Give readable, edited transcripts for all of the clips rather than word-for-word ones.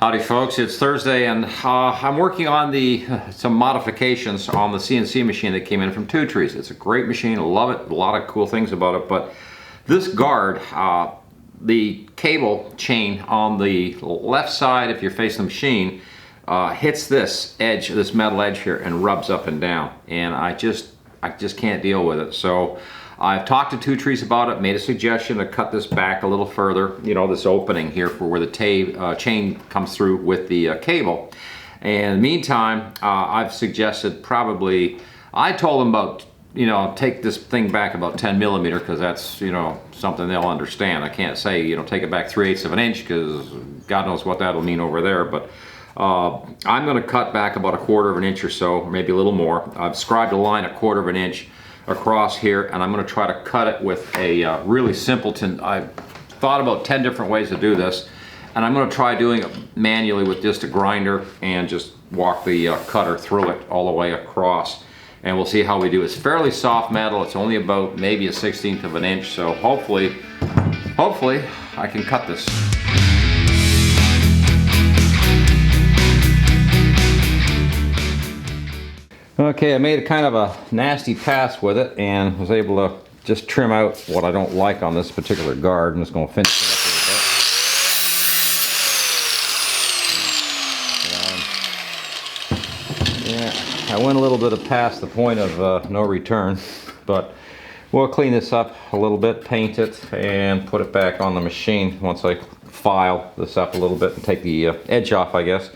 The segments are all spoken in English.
Howdy folks, it's Thursday and I'm working on some modifications on the CNC machine that came in from TwoTrees. It's a great machine, I love it, a lot of cool things about it, but this guard, the cable chain on the left side, if you're facing the machine, hits this edge, this metal edge here, and rubs up and down, and I just can't deal with it. So I've talked to TwoTrees about it, made a suggestion to cut this back a little further, you know, this opening here for where the chain comes through with the cable. And in the meantime, I've suggested probably, I told them about, you know, take this thing back about 10 millimeter because that's, you know, something they'll understand. I can't say, you know, take it back 3/8 of an inch because God knows what that'll mean over there, but I'm going to cut back about 1/4 of an inch or so, maybe a little more. I've scribed a line 1/4 of an inch across here, and I'm going to try to cut it with a really simpleton. I've thought about 10 different ways to do this, and I'm going to try doing it manually with just a grinder and just walk the cutter through it all the way across, and we'll see how we do. It's fairly soft metal. It's only about maybe 1/16 of an inch, so hopefully I can cut this. Okay, I made a kind of a nasty pass with it and was able to just trim out what I don't like on this particular guard. I'm just going to finish it up a little bit. Yeah, I went a little bit past the point of no return, but we'll clean this up a little bit, paint it, and put it back on the machine once I file this up a little bit and take the edge off, I guess.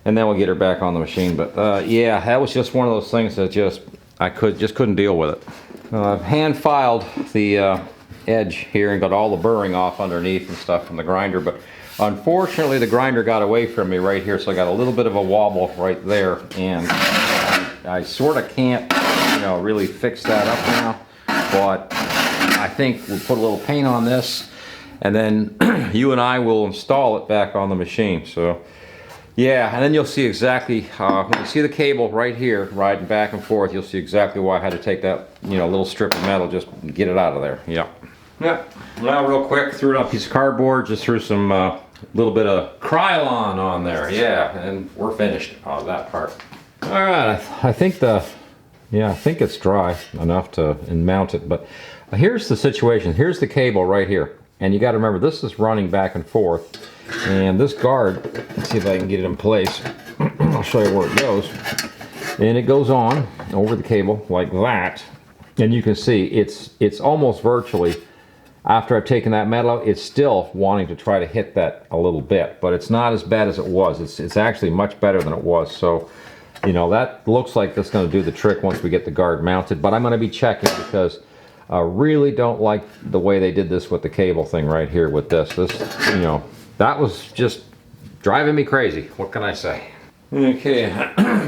And then we'll get her back on the machine. But yeah, that was just one of those things that I couldn't deal with it. I've hand filed the edge here and got all the burring off underneath and stuff from the grinder, but unfortunately the grinder got away from me right here, so I got a little bit of a wobble right there, and I sort of can't, you know, really fix that up now. But I think we'll put a little paint on this, and then you and I will install it back on the machine. So yeah, and then you'll see exactly, when you see the cable right here riding back and forth, you'll see exactly why I had to take that, you know, little strip of metal, just get it out of there. Yeah. Yeah. Now real quick, threw it on a piece of cardboard, just threw some little bit of Krylon on there. Yeah, and we're finished on that part. All right, I think I think it's dry enough to mount it, but here's the situation. Here's the cable right here. And you got to remember, this is running back and forth. And this guard, let's see if I can get it in place. I'll show you where it goes. And it goes on over the cable like that. And you can see it's almost virtually, after I've taken that metal out, it's still wanting to try to hit that a little bit. But it's not as bad as it was. It's actually much better than it was. So, you know, that looks like that's going to do the trick once we get the guard mounted. But I'm going to be checking because I really don't like the way they did this with the cable thing right here with this. This, you know, that was just driving me crazy. What can I say? Okay,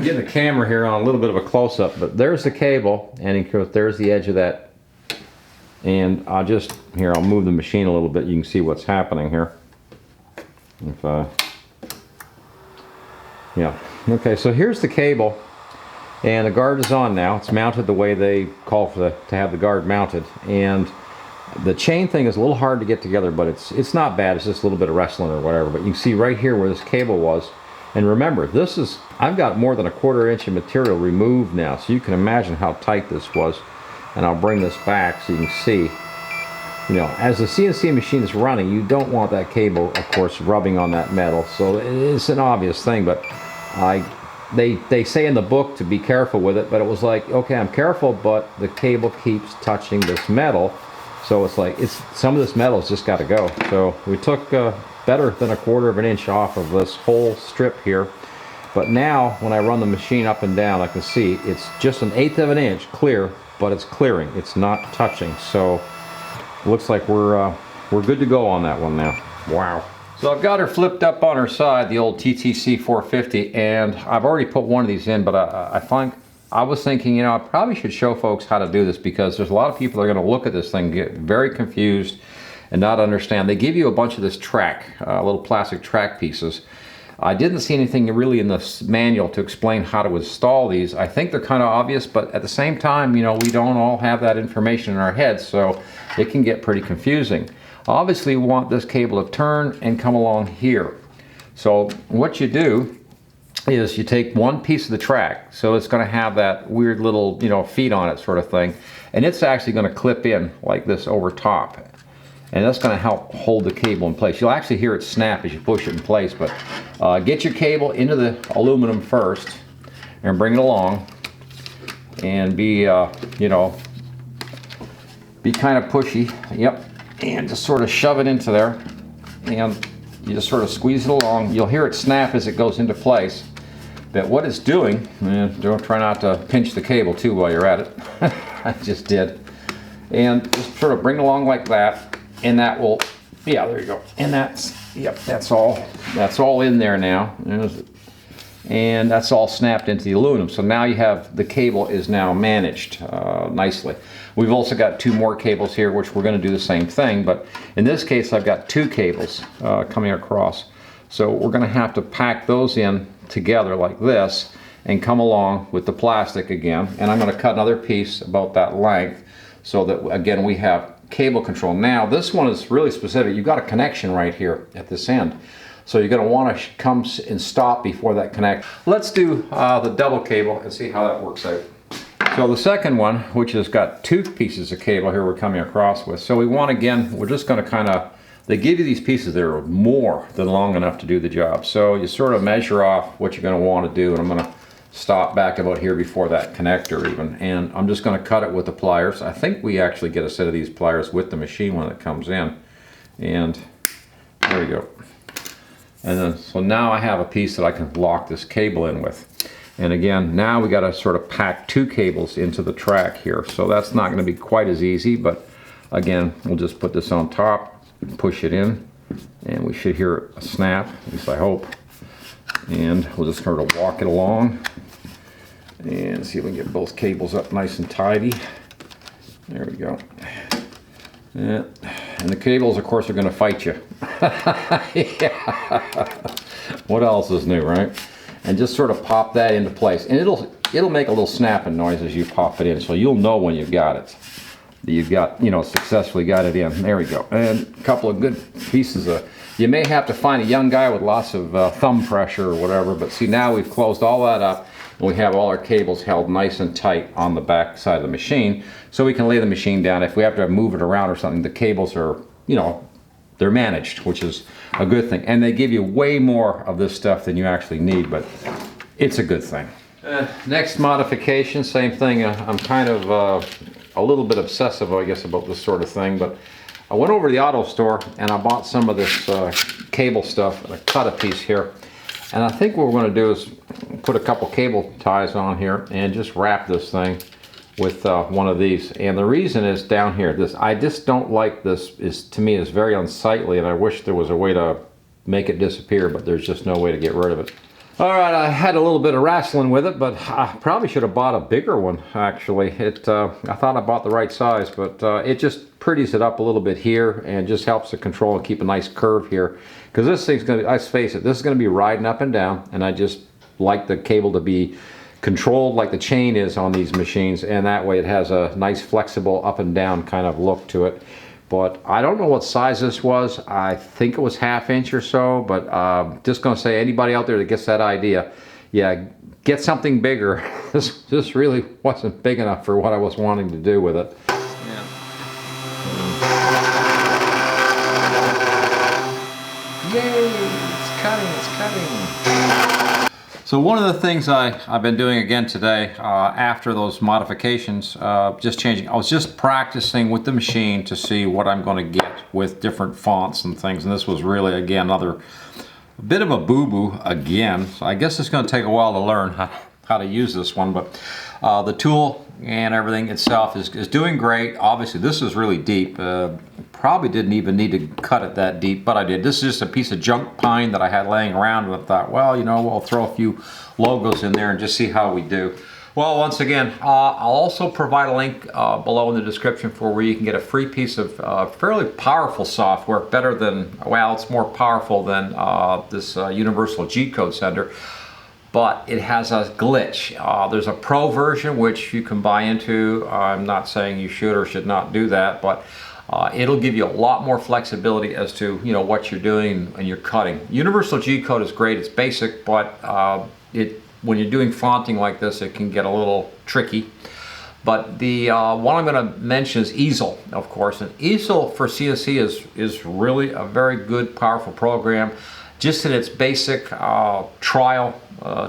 getting the camera here on a little bit of a close-up, but there's the cable, and of course there's the edge of that. And I'll move the machine a little bit. You can see what's happening here. Yeah. Okay, so here's the cable, and the guard is on now. It's mounted the way they call for to have the guard mounted, and the chain thing is a little hard to get together, but it's not bad. It's just a little bit of wrestling or whatever. But you can see right here where this cable was. And remember, I've got more than 1/4 inch of material removed now, so you can imagine how tight this was. And I'll bring this back so you can see, you know, as the CNC machine is running, you don't want that cable, of course, rubbing on that metal. So it's an obvious thing, but they say in the book to be careful with it, but it was like, okay, I'm careful, but the cable keeps touching this metal. So it's like, some of this metal's just got to go. So we took better than 1/4 of an inch off of this whole strip here. But now, when I run the machine up and down, I can see it's just 1/8 of an inch clear, but it's clearing. It's not touching. So it looks like we're good to go on that one now. Wow. So I've got her flipped up on her side, the old TTC 450, and I've already put one of these in, but I was thinking, you know, I probably should show folks how to do this because there's a lot of people that are going to look at this thing, get very confused and not understand. They give you a bunch of this track, little plastic track pieces. I didn't see anything really in the manual to explain how to install these. I think they're kind of obvious, but at the same time, you know, we don't all have that information in our heads, so it can get pretty confusing. Obviously, we want this cable to turn and come along here. So what you do is you take one piece of the track, so it's going to have that weird little, you know, feet on it sort of thing, and it's actually going to clip in like this over top, and that's going to help hold the cable in place. You'll actually hear it snap as you push it in place, but get your cable into the aluminum first and bring it along, and be you know, be kind of pushy, yep, and just sort of shove it into there, and you just sort of squeeze it along. You'll hear it snap as it goes into place. But what it's doing, and don't try not to pinch the cable too while you're at it. I just did. And just sort of bring it along like that, and that will, yeah, there you go. And that's, yep, that's all in there now. And that's all snapped into the aluminum. So now you have, the cable is now managed nicely. We've also got two more cables here, which we're going to do the same thing, but in this case I've got two cables coming across. So we're going to have to pack those in together like this and come along with the plastic again. And I'm going to cut another piece about that length so that, again, we have cable control. Now this one is really specific. You've got a connection right here at this end. So you're going to want to come and stop before that connect. Let's do the double cable and see how that works out. So the second one, which has got two pieces of cable here we're coming across with. So we want, again, we're just going to kind of, they give you these pieces that are more than long enough to do the job. So you sort of measure off what you're going to want to do, and I'm going to stop back about here before that connector even. And I'm just going to cut it with the pliers. I think we actually get a set of these pliers with the machine when it comes in. And there we go. And then, so now I have a piece that I can lock this cable in with. And again, now we got to sort of pack two cables into the track here. So that's not going to be quite as easy, but again, we'll just put this on top, push it in, and we should hear a snap, at least I hope. And we'll just sort of walk it along and see if we can get both cables up nice and tidy. There we go. Yeah. And the cables, of course, are going to fight you. Yeah. What else is new, right? And just sort of pop that into place, and it'll make a little snapping noise as you pop it in, so you'll know when you've got it. You've got, you know, successfully got it in. There we go. And a couple of good pieces of, you may have to find a young guy with lots of thumb pressure or whatever, but see, now we've closed all that up, and we have all our cables held nice and tight on the back side of the machine, so we can lay the machine down. If we have to move it around or something, the cables are, you know, they're managed, which is a good thing. And they give you way more of this stuff than you actually need, but it's a good thing. Next modification, same thing. I'm kind of a little bit obsessive, I guess, about this sort of thing, but I went over to the auto store and I bought some of this cable stuff, and I cut a piece here. And I think what we're going to do is put a couple cable ties on here and just wrap this thing with one of these. And the reason is down here, this, I just don't like this, to me is very unsightly, and I wish there was a way to make it disappear, but there's just no way to get rid of it. All right, I had a little bit of wrestling with it, but I probably should have bought a bigger one, actually. I thought I bought the right size, but it just pretties it up a little bit here and just helps to control and keep a nice curve here. Because this thing's going to, let's face it, this is going to be riding up and down, and I just like the cable to be controlled like the chain is on these machines, and that way it has a nice flexible up and down kind of look to it. But I don't know what size this was. I think it was 1/2 inch or so, but just gonna say, anybody out there that gets that idea, yeah, get something bigger. This really wasn't big enough for what I was wanting to do with it. Yeah. Yay, it's cutting, it's cutting. So one of the things I've been doing again today, after those modifications, just changing, I was just practicing with the machine to see what I'm going to get with different fonts and things, and this was really, again, a bit of a boo-boo again. So I guess it's going to take a while to learn how to use this one, but the tool and everything itself is doing great. Obviously this is really deep. Probably didn't even need to cut it that deep, but I did. This is just a piece of junk pine that I had laying around, and I thought, well, you know, we'll throw a few logos in there and just see how we do. Well, once again, I'll also provide a link below in the description for where you can get a free piece of fairly powerful software, better than, well, it's more powerful than this Universal G-code sender. But it has a glitch. There's a pro version which you can buy into. I'm not saying you should or should not do that, but It'll give you a lot more flexibility as to, you know, what you're doing and you're cutting. Universal G code is great, it's basic, but when you're doing fonting like this, it can get a little tricky. But the one I'm going to mention is easel, of course. And easel for CNC is really a very good, powerful program, just in its basic trial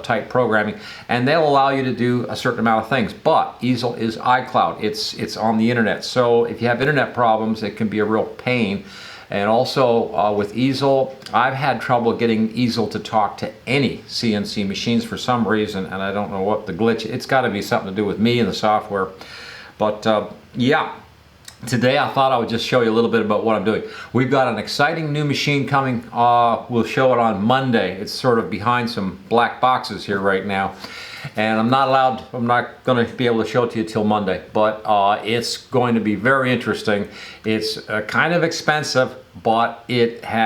type programming, and they'll allow you to do a certain amount of things. But easel is iCloud. It's on the internet, so if you have internet problems, it can be a real pain. And also with easel, I've had trouble getting easel to talk to any CNC machines for some reason, and I don't know what the glitch. It's got to be something to do with me and the software. But yeah, today I thought I would just show you a little bit about what I'm doing. We've got an exciting new machine coming. We'll show it on Monday. It's sort of behind some black boxes here right now, and I'm not going to be able to show it to you till Monday, but it's going to be very interesting. It's kind of expensive, but it's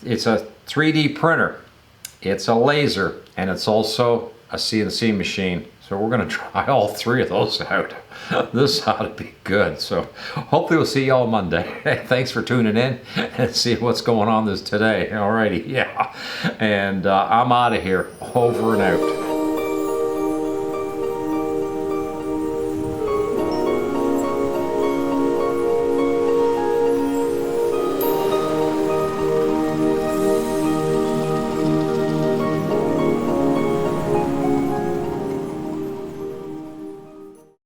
a 3D printer, it's a laser, and it's also a CNC machine. So we're going to try all three of those out. This ought to be good. So hopefully we'll see you all Monday. Thanks for tuning in and see what's going on this today. Alrighty, yeah. And I'm out of here. Over and out.